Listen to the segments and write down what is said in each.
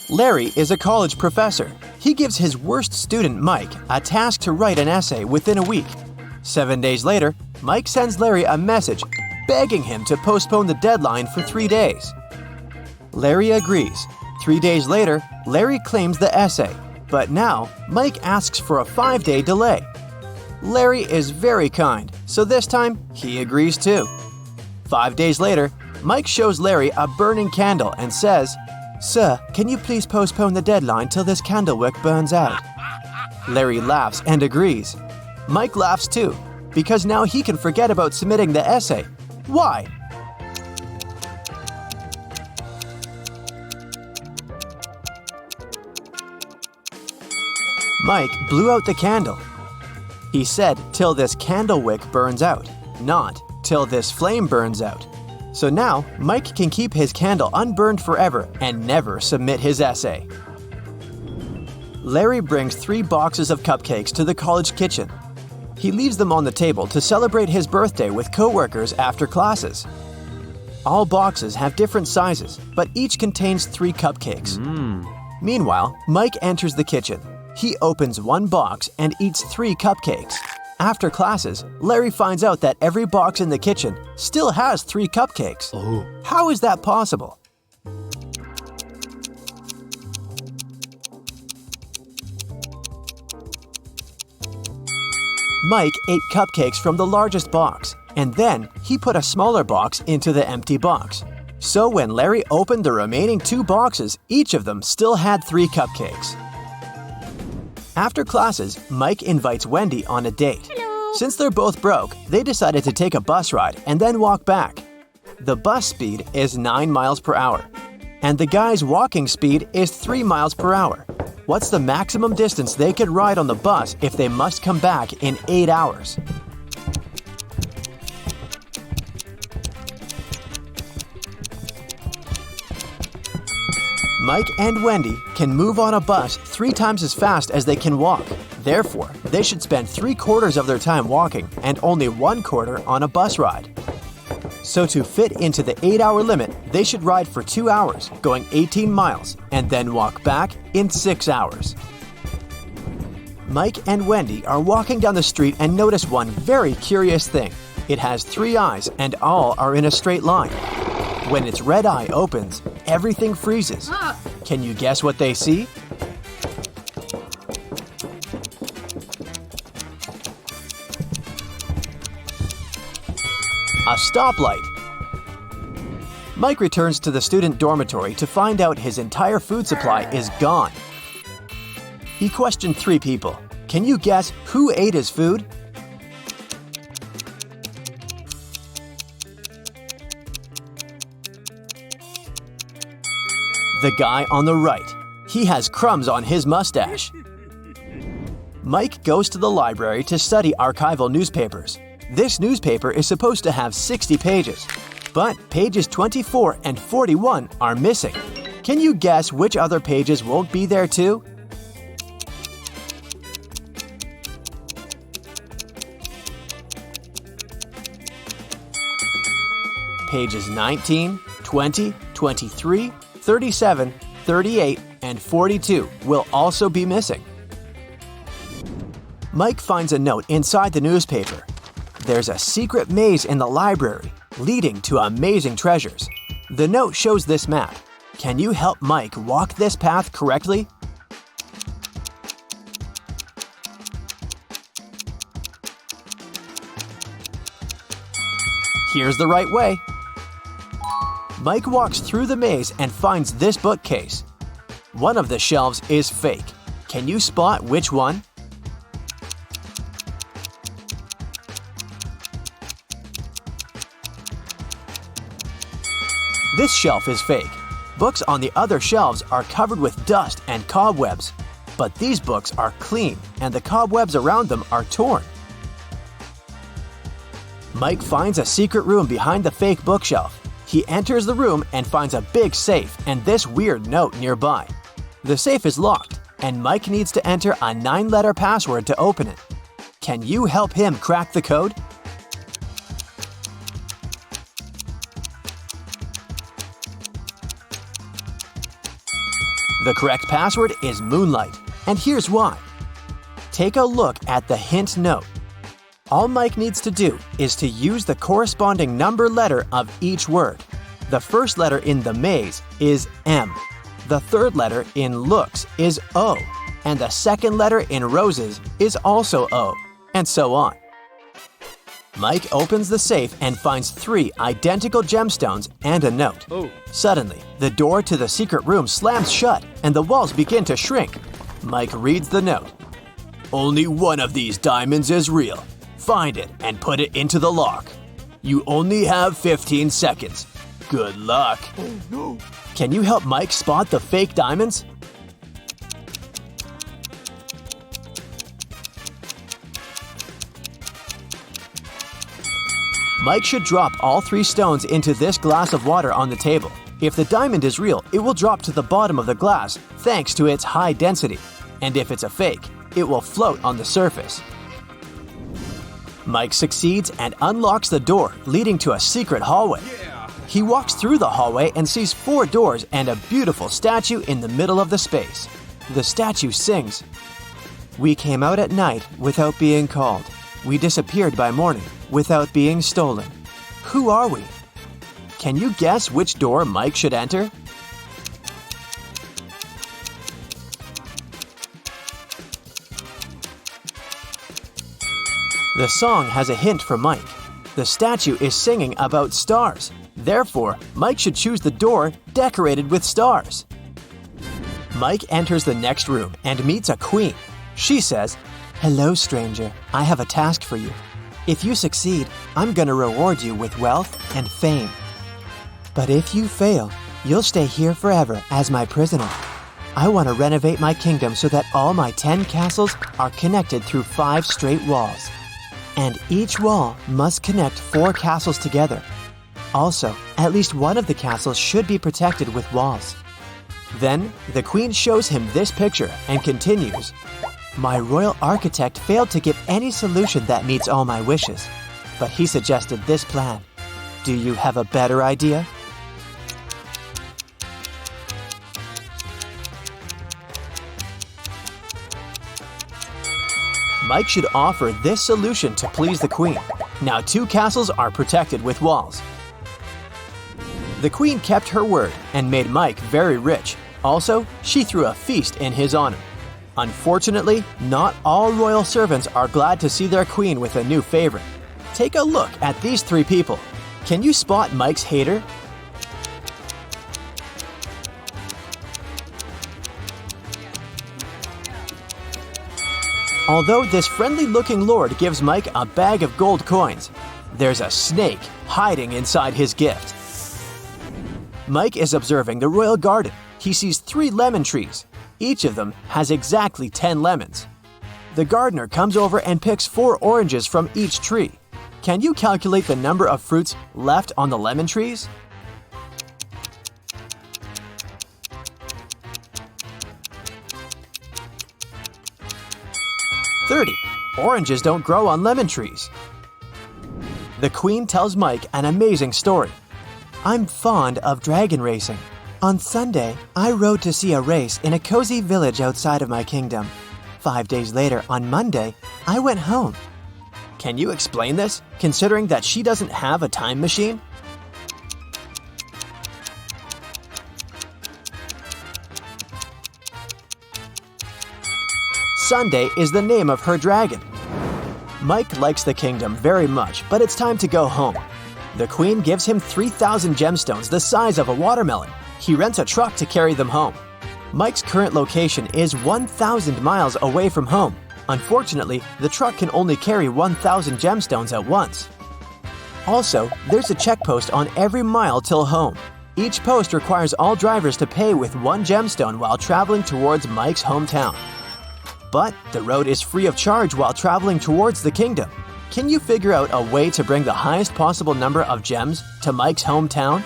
Larry is a college professor. He gives his worst student, Mike, a task to write an essay within a week. 7 days later, Mike sends Larry a message begging him to postpone the deadline for 3 days. Larry agrees. 3 days later, Larry claims the essay, but now Mike asks for a 5-day delay. Larry is very kind, so this time he agrees too. 5 days later, Mike shows Larry a burning candle and says, "Sir, can you please postpone the deadline till this candle wick burns out?" Larry laughs and agrees. Mike laughs too, because now he can forget about submitting the essay. Why? Mike blew out the candle. He said, "Till this candle wick burns out," not "till this flame burns out." So now, Mike can keep his candle unburned forever and never submit his essay. Larry brings 3 boxes of cupcakes to the college kitchen. He leaves them on the table to celebrate his birthday with coworkers after classes. All boxes have different sizes, but each contains 3 cupcakes. Meanwhile, Mike enters the kitchen. He opens one box and eats 3 cupcakes. After classes, Larry finds out that every box in the kitchen still has 3 cupcakes. How is that possible? Mike ate cupcakes from the largest box, and then he put a smaller box into the empty box. So when Larry opened the remaining 2 boxes, each of them still had 3 cupcakes. After classes, Mike invites Wendy on a date. Hello. Since they're both broke, they decided to take a bus ride and then walk back. The bus speed is 9 miles per hour, and the guy's walking speed is 3 miles per hour. What's the maximum distance they could ride on the bus if they must come back in 8 hours? Mike and Wendy can move on a bus 3 times as fast as they can walk. Therefore, they should spend 3/4 of their time walking and only 1/4 on a bus ride. So to fit into the 8-hour limit, they should ride for 2 hours, going 18 miles, and then walk back in 6 hours. Mike and Wendy are walking down the street and notice one very curious thing. It has 3 eyes and all are in a straight line. When its red eye opens, everything freezes. Can you guess what they see? A stoplight. Mike returns to the student dormitory to find out his entire food supply is gone. He questioned 3 people. Can you guess who ate his food? The guy on the right. He has crumbs on his mustache. Mike goes to the library to study archival newspapers. This newspaper is supposed to have 60 pages, but pages 24 and 41 are missing. Can you guess which other pages won't be there too? Pages 19, 20, 23, 37, 38, and 42 will also be missing. Mike finds a note inside the newspaper. There's a secret maze in the library, leading to amazing treasures. The note shows this map. Can you help Mike walk this path correctly? Here's the right way. Mike walks through the maze and finds this bookcase. One of the shelves is fake. Can you spot which one? This shelf is fake. Books on the other shelves are covered with dust and cobwebs. But these books are clean and the cobwebs around them are torn. Mike finds a secret room behind the fake bookshelf. He enters the room and finds a big safe and this weird note nearby. The safe is locked, and Mike needs to enter a 9-letter password to open it. Can you help him crack the code? The correct password is moonlight, and here's why. Take a look at the hint note. All Mike needs to do is to use the corresponding number letter of each word. The first letter in the maze is M. The third letter in looks is O, and the second letter in roses is also O, and so on. Mike opens the safe and finds 3 identical gemstones and a note. Suddenly, the door to the secret room slams shut and the walls begin to shrink. Mike reads the note. Only one of these diamonds is real. Find it and put it into the lock. You only have 15 seconds. Good luck. Oh no. Can you help Mike spot the fake diamonds? Mike should drop all 3 stones into this glass of water on the table. If the diamond is real, it will drop to the bottom of the glass thanks to its high density. And if it's a fake, it will float on the surface. Mike succeeds and unlocks the door, leading to a secret hallway. He walks through the hallway and sees 4 doors and a beautiful statue in the middle of the space. The statue sings, "We came out at night without being called. We disappeared by morning without being stolen. Who are we?" Can you guess which door Mike should enter? The song has a hint for Mike. The statue is singing about stars. Therefore, Mike should choose the door decorated with stars. Mike enters the next room and meets a queen. She says, "Hello, stranger. I have a task for you. If you succeed, I'm gonna reward you with wealth and fame. But if you fail, you'll stay here forever as my prisoner. I want to renovate my kingdom so that all my 10 castles are connected through 5 straight walls. And each wall must connect 4 castles together. Also, at least one of the castles should be protected with walls." Then, the queen shows him this picture and continues, "My royal architect failed to give any solution that meets all my wishes, but he suggested this plan. Do you have a better idea?" Mike should offer this solution to please the queen. Now 2 castles are protected with walls. The queen kept her word and made Mike very rich. Also, she threw a feast in his honor. Unfortunately, not all royal servants are glad to see their queen with a new favorite. Take a look at these 3 people. Can you spot Mike's hater? Although this friendly-looking lord gives Mike a bag of gold coins, there's a snake hiding inside his gift. Mike is observing the royal garden. He sees 3 lemon trees. Each of them has exactly 10 lemons. The gardener comes over and picks 4 oranges from each tree. Can you calculate the number of fruits left on the lemon trees? Oranges don't grow on lemon trees. The queen tells Mike an amazing story. "I'm fond of dragon racing. On Sunday, I rode to see a race in a cozy village outside of my kingdom. 5 days later, on Monday, I went home." Can you explain this, considering that she doesn't have a time machine? Sunday is the name of her dragon. Mike likes the kingdom very much, but it's time to go home. The queen gives him 3,000 gemstones the size of a watermelon. He rents a truck to carry them home. Mike's current location is 1,000 miles away from home. Unfortunately, the truck can only carry 1,000 gemstones at once. Also, there's a check post on every mile till home. Each post requires all drivers to pay with 1 gemstone while traveling towards Mike's hometown. But the road is free of charge while traveling towards the kingdom. Can you figure out a way to bring the highest possible number of gems to Mike's hometown?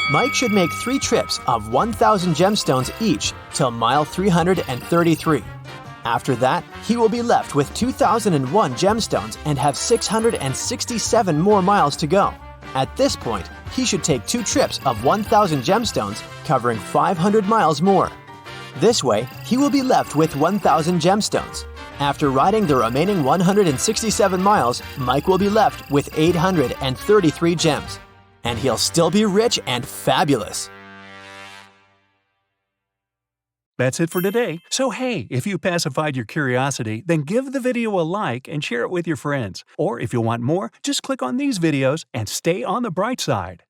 Mike should make 3 trips of 1,000 gemstones each till mile 333. After that, he will be left with 2,001 gemstones and have 667 more miles to go. At this point, he should take 2 trips of 1,000 gemstones, covering 500 miles more. This way, he will be left with 1,000 gemstones. After riding the remaining 167 miles, Mike will be left with 833 gems. And he'll still be rich and fabulous. That's it for today. So hey, if you pacified your curiosity, then give the video a like and share it with your friends. Or if you want more, just click on these videos and stay on the bright side.